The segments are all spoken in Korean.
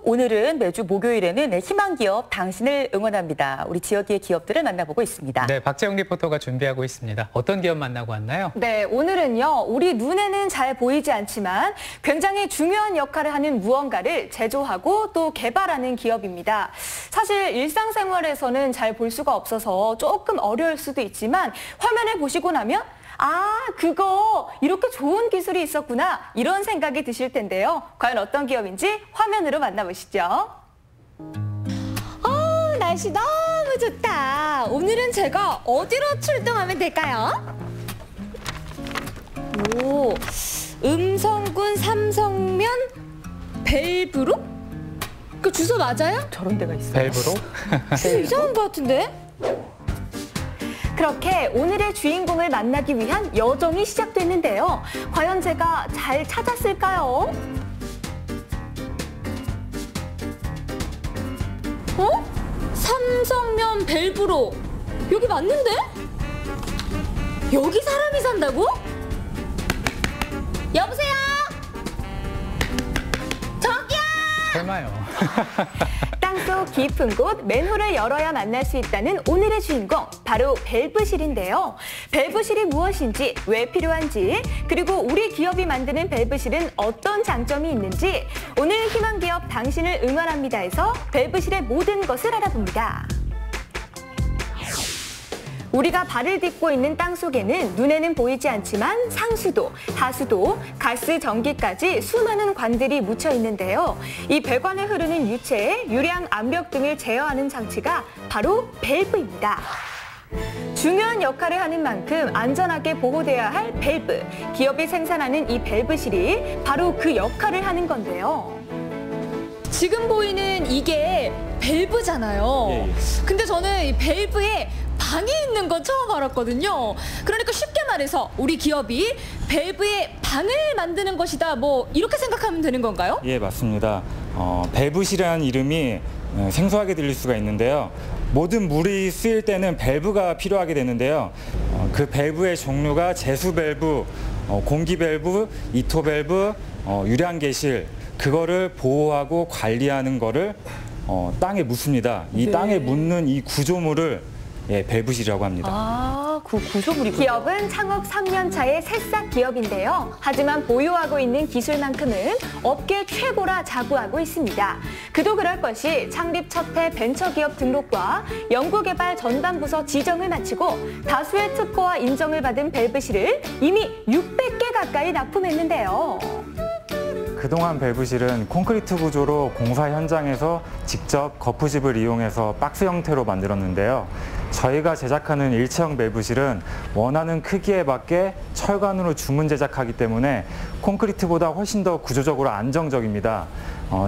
오늘은 매주 목요일에는 희망기업 당신을 응원합니다. 우리 지역의 기업들을 만나보고 있습니다. 네, 박재영 리포터가 준비하고 있습니다. 어떤 기업 만나고 왔나요? 네, 오늘은요. 우리 눈에는 잘 보이지 않지만 굉장히 중요한 역할을 하는 무언가를 제조하고 또 개발하는 기업입니다. 사실 일상생활에서는 잘 볼 수가 없어서 조금 어려울 수도 있지만 화면을 보시고 나면 그거 이렇게 좋은 기술이 있었구나 이런 생각이 드실 텐데요. 과연 어떤 기업인지 화면으로 만나보시죠. 날씨 너무 좋다. 오늘은 제가 어디로 출동하면 될까요? 음성군 삼성면 벨브로? 그 주소 맞아요? 저런 데가 있어요. 벨브로? 주소 이상한 것 같은데? 그렇게 오늘의 주인공을 만나기 위한 여정이 시작됐는데요. 과연 제가 잘 찾았을까요? 삼성면 벨브로. 여기 맞는데? 여기 사람이 산다고? 여보세요? 저기요! 설마요. 땅속 깊은 곳 맨홀을 열어야 만날 수 있다는 오늘의 주인공, 바로 밸브실인데요. 밸브실이 무엇인지, 왜 필요한지, 그리고 우리 기업이 만드는 밸브실은 어떤 장점이 있는지 오늘 희망기업 당신을 응원합니다에서 밸브실의 모든 것을 알아봅니다. 우리가 발을 딛고 있는 땅 속에는 눈에는 보이지 않지만 상수도, 하수도, 가스, 전기까지 수많은 관들이 묻혀 있는데요. 이 배관을 흐르는 유체에 유량, 압력 등을 제어하는 장치가 바로 밸브입니다. 중요한 역할을 하는 만큼 안전하게 보호돼야 할 밸브. 기업이 생산하는 이 밸브실이 바로 그 역할을 하는 건데요. 지금 보이는 이게 밸브잖아요. 예. 근데 저는 이 밸브에 방이 있는 건 처음 알았거든요. 그러니까 쉽게 말해서 우리 기업이 밸브에 방을 만드는 것이다. 이렇게 생각하면 되는 건가요? 예, 맞습니다. 밸브실이라는 이름이 생소하게 들릴 수가 있는데요. 모든 물이 쓰일 때는 밸브가 필요하게 되는데요. 그 밸브의 종류가 제수 밸브, 공기 밸브, 이토 밸브, 유량계실, 그거를 보호하고 관리하는 거를 땅에 묻습니다. 이 땅에 묻는 이 구조물을 밸브실이라고 합니다. 그 구조물이군요. 기업은 창업 3년 차의 새싹 기업인데요. 하지만 보유하고 있는 기술만큼은 업계 최고라 자부하고 있습니다. 그도 그럴 것이 창립 첫 해 벤처기업 등록과 연구개발 전담부서 지정을 마치고 다수의 특허와 인정을 받은 밸브실을 이미 600개 가까이 납품했는데요. 그동안 밸브실은 콘크리트 구조로 공사 현장에서 직접 거푸집을 이용해서 박스 형태로 만들었는데요. 저희가 제작하는 일체형 밸브실은 원하는 크기에 맞게 철관으로 주문 제작하기 때문에 콘크리트보다 훨씬 더 구조적으로 안정적입니다.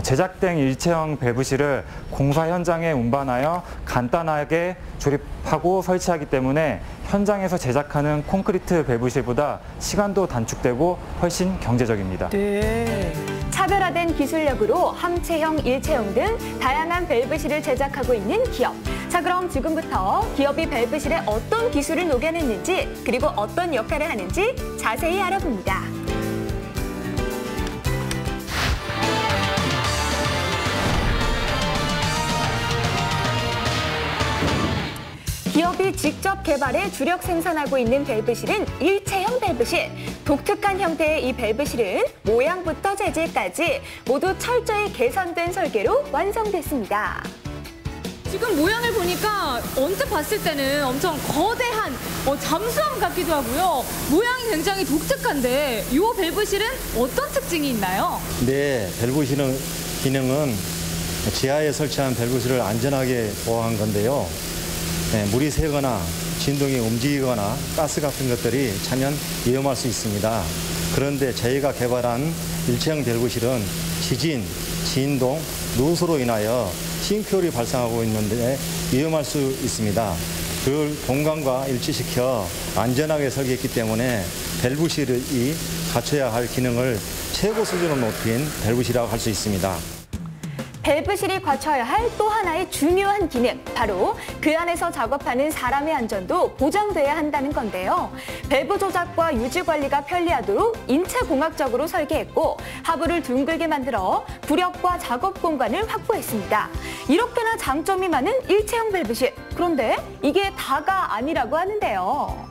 제작된 일체형 밸브실을 공사 현장에 운반하여 간단하게 조립하고 설치하기 때문에 현장에서 제작하는 콘크리트 밸브실보다 시간도 단축되고 훨씬 경제적입니다. 네. 차별화된 기술력으로 함체형, 일체형 등 다양한 밸브실을 제작하고 있는 기업. 자, 그럼 지금부터 기업이 밸브실에 어떤 기술을 녹여냈는지 그리고 어떤 역할을 하는지 자세히 알아봅니다. 기업이 직접 개발해 주력 생산하고 있는 밸브실은 일체형 밸브실. 독특한 형태의 이 밸브실은 모양부터 재질까지 모두 철저히 계산된 설계로 완성됐습니다. 지금 모양을 보니까 언뜻 봤을 때는 엄청 거대한 잠수함 같기도 하고요. 모양이 굉장히 독특한데 이 밸브실은 어떤 특징이 있나요? 네, 밸브실은 기능은 지하에 설치한 밸브실을 안전하게 보호한 건데요. 물이 새거나 진동이 움직이거나 가스 같은 것들이 차면 위험할 수 있습니다. 그런데 저희가 개발한 일체형 밸브실은 지진, 진동, 누수로 인하여 싱크홀이 발생하고 있는데 위험할 수 있습니다. 그걸 공간과 일치시켜 안전하게 설계했기 때문에 밸브실이 갖춰야 할 기능을 최고 수준으로 높인 밸브실이라고 할 수 있습니다. 밸브실이 갖춰야 할 또 하나의 중요한 기능, 바로 그 안에서 작업하는 사람의 안전도 보장돼야 한다는 건데요. 밸브 조작과 유지 관리가 편리하도록 인체공학적으로 설계했고 하부를 둥글게 만들어 부력과 작업 공간을 확보했습니다. 이렇게나 장점이 많은 일체형 밸브실, 그런데 이게 다가 아니라고 하는데요.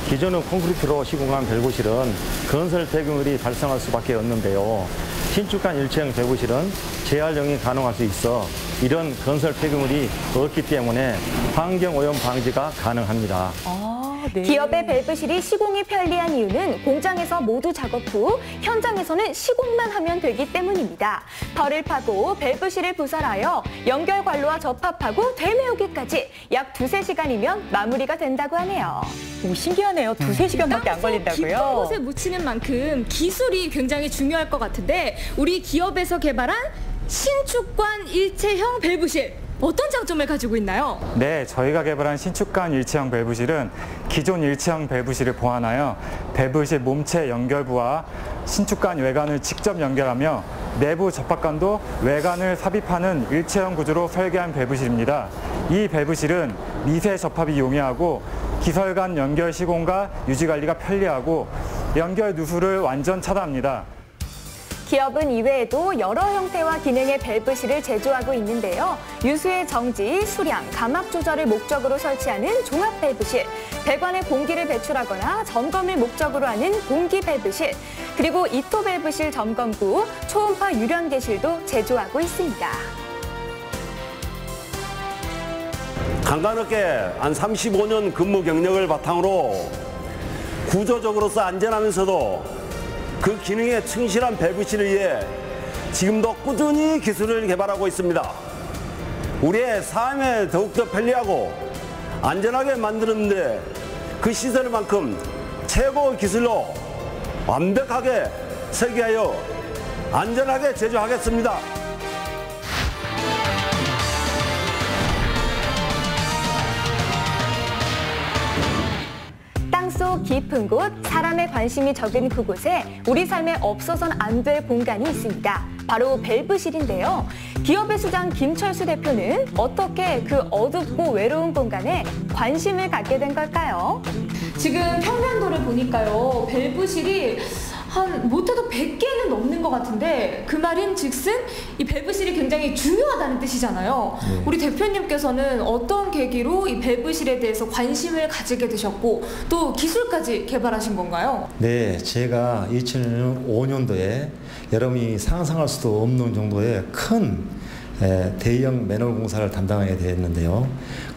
기존의 콘크리트로 시공한 밸브실은 건설 폐기물이 발생할 수밖에 없는데요. 신축한 일체형 밸브실은 재활용이 가능할 수 있어 이런 건설 폐기물이 없기 때문에 환경오염 방지가 가능합니다. 네. 기업의 밸브실이 시공이 편리한 이유는 공장에서 모두 작업 후 현장에서는 시공만 하면 되기 때문입니다. 털을 파고 밸브실을 부설하여 연결관로와 접합하고 되메우기까지 약 2~3시간이면 마무리가 된다고 하네요. 오, 신기하네요. 2~3시간밖에 안 걸린다고요? 깊은 곳에 묻히는 만큼 기술이 굉장히 중요할 것 같은데 우리 기업에서 개발한 신축관 일체형 밸브실 어떤 장점을 가지고 있나요? 네, 저희가 개발한 신축관 일체형 밸브실은 기존 일체형 밸브실을 보완하여 밸브실 몸체 연결부와 신축관 외관을 직접 연결하며 내부 접합관도 외관을 삽입하는 일체형 구조로 설계한 밸브실입니다. 이 밸브실은 미세 접합이 용이하고 기설 간 연결 시공과 유지 관리가 편리하고 연결 누수를 완전 차단합니다. 기업은 이외에도 여러 형태와 기능의 밸브실을 제조하고 있는데요. 유수의 정지, 수량, 감압 조절을 목적으로 설치하는 종합 밸브실, 배관에 공기를 배출하거나 점검을 목적으로 하는 공기 밸브실, 그리고 이토 밸브실 점검구, 초음파 유련계실도 제조하고 있습니다. 강간업계 한 35년 근무 경력을 바탕으로 구조적으로서 안전하면서도 그 기능에 충실한 밸브실을 위해 지금도 꾸준히 기술을 개발하고 있습니다. 우리의 삶에 더욱더 편리하고 안전하게 만드는데 그 시설만큼 최고의 기술로 완벽하게 설계하여 안전하게 제조하겠습니다. 땅속 깊은 곳, 사람의 관심이 적은 그곳에 우리 삶에 없어선 안 될 공간이 있습니다. 바로 밸브실인데요. 기업의 수장 김철수 대표는 어떻게 그 어둡고 외로운 공간에 관심을 갖게 된 걸까요? 지금 평면도를 보니까요. 밸브실이 한 못해도 100개는 넘는 것 같은데 그 말인 즉슨 이 밸브실이 굉장히 중요하다는 뜻이잖아요. 네. 우리 대표님께서는 어떤 계기로 이 밸브실에 대해서 관심을 가지게 되셨고 또 기술까지 개발하신 건가요? 네, 제가 2005년도에 여러분이 상상할 수도 없는 정도의 큰 대형 맨홀 공사를 담당하게 되었는데요.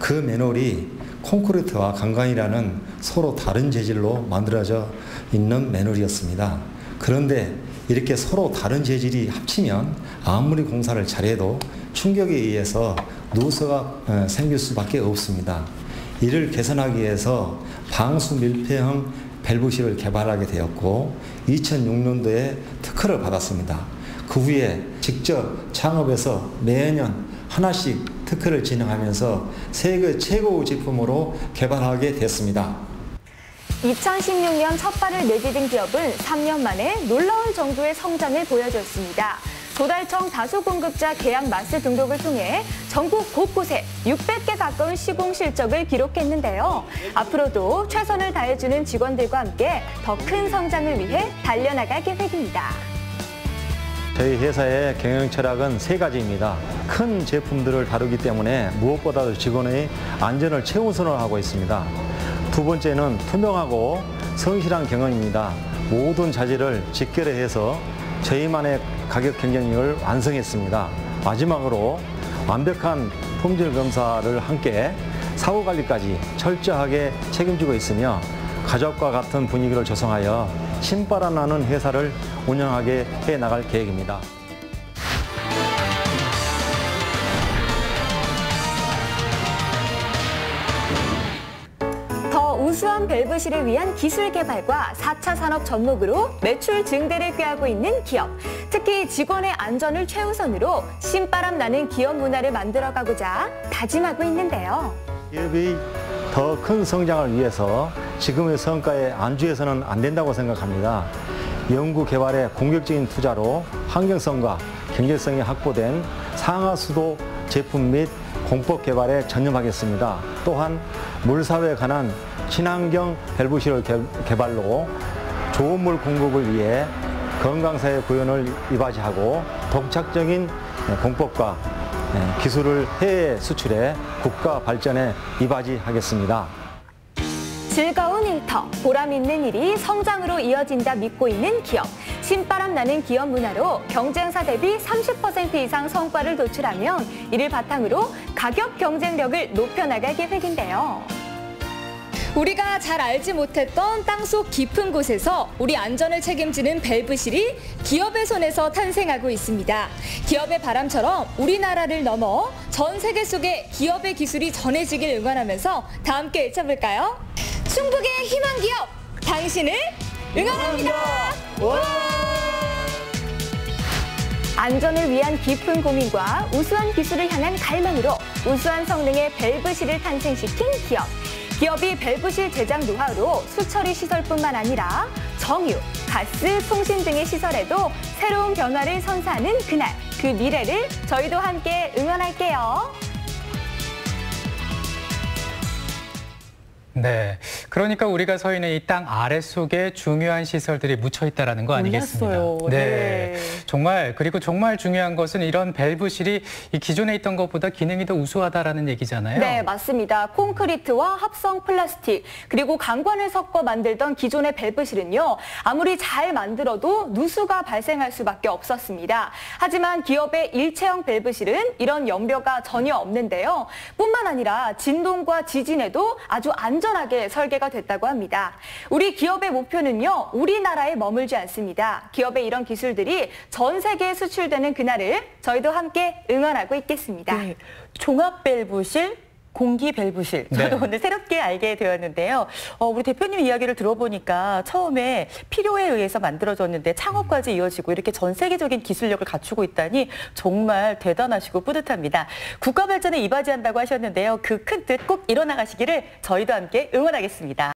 그 맨홀이 콘크리트와 강간이라는 서로 다른 재질로 만들어져 있는 맨홀이었습니다. 그런데 이렇게 서로 다른 재질이 합치면 아무리 공사를 잘해도 충격에 의해서 누수가 생길 수밖에 없습니다. 이를 개선하기 위해서 방수 밀폐형 밸브실을 개발하게 되었고 2006년도에 특허를 받았습니다. 그 후에 직접 창업해서 매년 하나씩 특허를 진행하면서 세계 최고 제품으로 개발하게 됐습니다. 2016년 첫 발을 내디딘 기업은 3년 만에 놀라울 정도의 성장을 보여줬습니다. 조달청 다수 공급자 계약 마스 등록을 통해 전국 곳곳에 600개 가까운 시공 실적을 기록했는데요. 앞으로도 최선을 다해주는 직원들과 함께 더 큰 성장을 위해 달려나갈 계획입니다. 저희 회사의 경영 철학은 3가지입니다. 큰 제품들을 다루기 때문에 무엇보다도 직원의 안전을 최우선으로 하고 있습니다. 두 번째는 투명하고 성실한 경영입니다. 모든 자재를 직결해서 저희만의 가격 경쟁력을 완성했습니다. 마지막으로 완벽한 품질 검사를 함께 사후 관리까지 철저하게 책임지고 있으며 가족과 같은 분위기를 조성하여 신바람 나는 회사를 운영하게 해 나갈 계획입니다. 더 우수한 밸브실을 위한 기술 개발과 4차 산업 접목으로 매출 증대를 꾀하고 있는 기업. 특히 직원의 안전을 최우선으로 신바람 나는 기업 문화를 만들어가고자 다짐하고 있는데요. 기업이 더 큰 성장을 위해서 지금의 성과에 안주해서는 안 된다고 생각합니다. 연구 개발의 공격적인 투자로 환경성과 경제성이 확보된 상하수도 제품 및 공법 개발에 전념하겠습니다. 또한 물사회에 관한 친환경 밸브실을 개발로 좋은 물 공급을 위해 건강사회 구현을 이바지하고 독창적인 공법과 기술을 해외 수출해 국가 발전에 이바지하겠습니다. 즐거운 일터, 보람 있는 일이 성장으로 이어진다 믿고 있는 기업. 신바람 나는 기업 문화로 경쟁사 대비 30% 이상 성과를 도출하면 이를 바탕으로 가격 경쟁력을 높여나갈 계획인데요. 우리가 잘 알지 못했던 땅속 깊은 곳에서 우리 안전을 책임지는 밸브실이 기업의 손에서 탄생하고 있습니다. 기업의 바람처럼 우리나라를 넘어 전 세계 속에 기업의 기술이 전해지길 응원하면서 다 함께 외쳐볼까요? 충북의 희망 기업, 당신을 응원합니다. 안전을 위한 깊은 고민과 우수한 기술을 향한 갈망으로 우수한 성능의 밸브실을 탄생시킨 기업. 기업이 밸브실 제작 노하우로 수처리 시설뿐만 아니라 정유, 가스, 통신 등의 시설에도 새로운 변화를 선사하는 그날, 그 미래를 저희도 함께 응원할게요. 네, 그러니까 우리가 서 있는 이 땅 아래속에 중요한 시설들이 묻혀 있다라는 거 아니겠습니까? 몰랐어요. 네. 정말 그리고 정말 중요한 것은 이런 밸브실이 이 기존에 있던 것보다 기능이 더 우수하다라는 얘기잖아요. 네, 맞습니다. 콘크리트와 합성 플라스틱 그리고 강관을 섞어 만들던 기존의 밸브실은요. 아무리 잘 만들어도 누수가 발생할 수밖에 없었습니다. 하지만 기업의 일체형 밸브실은 이런 염려가 전혀 없는데요. 뿐만 아니라 진동과 지진에도 아주 안전하게 설계가 됐다고 합니다. 우리 기업의 목표는요, 우리나라에 머물지 않습니다. 기업의 이런 기술들이 전 세계에 수출되는 그날을 저희도 함께 응원하고 있겠습니다. 네. 종합 밸브실, 공기 밸브실. 저도 네. 오늘 새롭게 알게 되었는데요. 우리 대표님 이야기를 들어보니까 처음에 필요에 의해서 만들어졌는데 창업까지 이어지고 이렇게 전 세계적인 기술력을 갖추고 있다니 정말 대단하시고 뿌듯합니다. 국가 발전에 이바지한다고 하셨는데요. 그 큰 뜻 꼭 이뤄나가시기를 저희도 함께 응원하겠습니다.